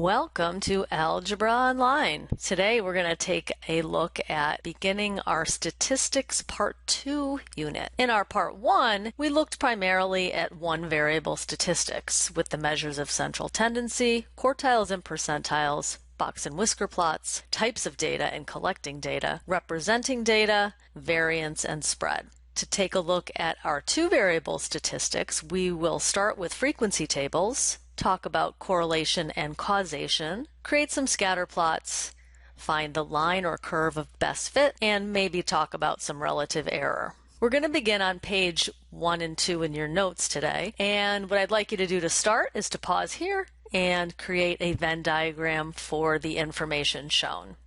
Welcome to Algebra Online. Today we're going to take a look at beginning our Statistics Part 2 unit. In our Part 1, we looked primarily at one variable statistics with the measures of central tendency, quartiles and percentiles, box and whisker plots, types of data and collecting data, representing data, variance, and spread. To take a look at our two variable statistics, we will start with frequency tables, talk about correlation and causation, create some scatter plots, find the line or curve of best fit, and maybe talk about some relative error. We're going to begin on page 1 and 2 in your notes today, and what I'd like you to do to start is to pause here and create a Venn diagram for the information shown.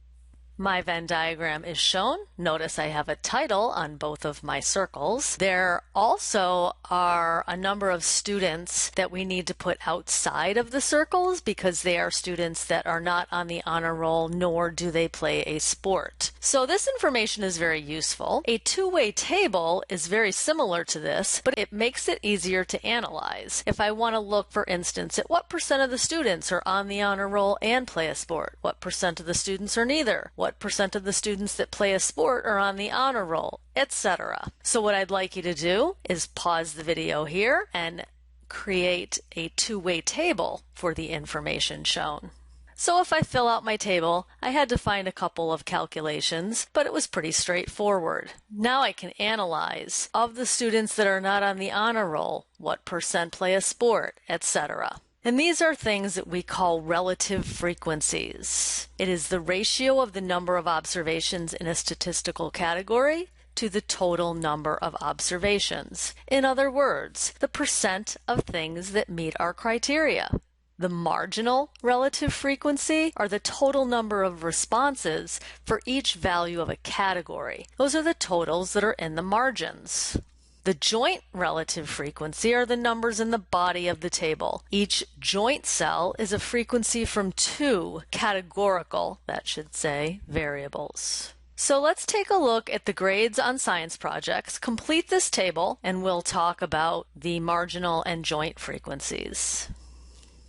My Venn diagram is shown. Notice I have a title on both of my circles. There also are a number of students that we need to put outside of the circles because they are students that are not on the honor roll, nor do they play a sport. So this information is very useful. A two-way table is very similar to this, but it makes it easier to analyze. If I want to look, for instance, at what percent of the students are on the honor roll and play a sport, what percent of the students are neither, what percent of the students that play a sport are on the honor roll, etc. So what I'd like you to do is pause the video here and create a two-way table for the information shown. So if I fill out my table, I had to find a couple of calculations, but it was pretty straightforward. Now I can analyze, of the students that are not on the honor roll, what percent play a sport, etc. And these are things that we call relative frequencies. It is the ratio of the number of observations in a statistical category to the total number of observations. In other words, the percent of things that meet our criteria. The marginal relative frequency are the total number of responses for each value of a category. Those are the totals that are in the margins. The joint relative frequency are the numbers in the body of the table. Each joint cell is a frequency from two categorical, that should say, variables. So let's take a look at the grades on science projects, complete this table, and we'll talk about the marginal and joint frequencies.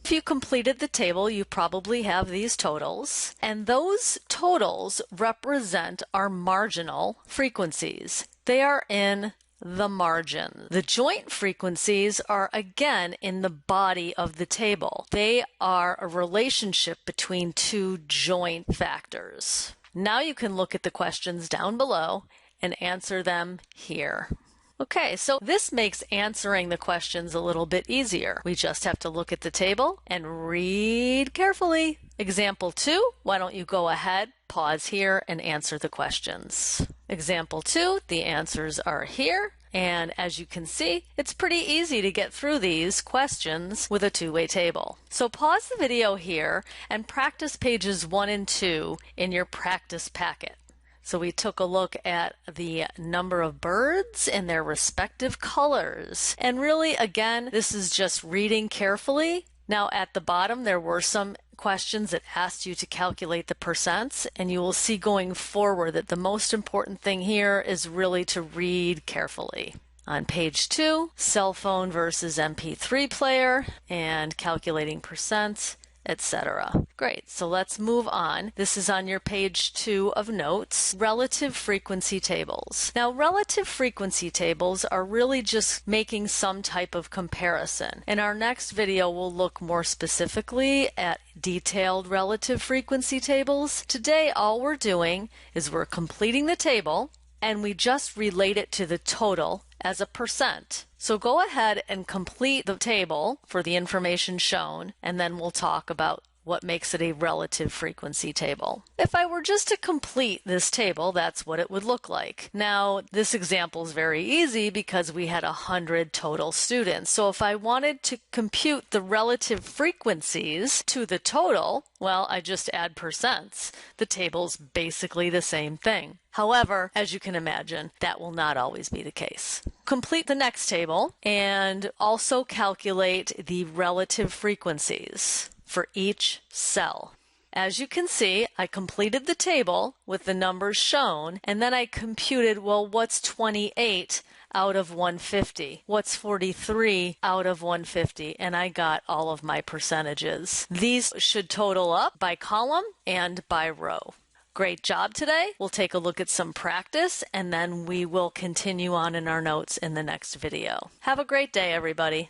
If you completed the table, you probably have these totals, and those totals represent our marginal frequencies. They are in the margin. The joint frequencies are again in the body of the table. They are a relationship between two joint factors. Now you can look at the questions down below and answer them here. Okay, so this makes answering the questions a little bit easier. We just have to look at the table and read carefully. Example 2, why don't you go ahead, pause here, and answer the questions. Example 2, the answers are here. And as you can see, it's pretty easy to get through these questions with a two-way table. So pause the video here and practice pages 1 and 2 in your practice packet. So we took a look at the number of birds and their respective colors. And really, again, this is just reading carefully. Now at the bottom, there were some questions that asked you to calculate the percents, and you will see going forward that the most important thing here is really to read carefully. On page 2, cell phone versus MP3 player and calculating percents, etc. Great, so let's move on. This is on your page 2 of notes, relative frequency tables. Now, relative frequency tables are really just making some type of comparison. In our next video, we'll look more specifically at detailed relative frequency tables. Today, all we're doing is we're completing the table, and we just relate it to the total as a percent. So go ahead and complete the table for the information shown, and then we'll talk about what makes it a relative frequency table. If I were just to complete this table, that's what it would look like. Now, this example is very easy because we had 100 total students. So if I wanted to compute the relative frequencies to the total, well, I just add percents. The table's basically the same thing. However, as you can imagine, that will not always be the case. Complete the next table and also calculate the relative frequencies for each cell. As you can see, I completed the table with the numbers shown, and then I computed, well, what's 28 out of 150? What's 43 out of 150? And I got all of my percentages. These should total up by column and by row. Great job today. We'll take a look at some practice, and then we will continue on in our notes in the next video. Have a great day, everybody.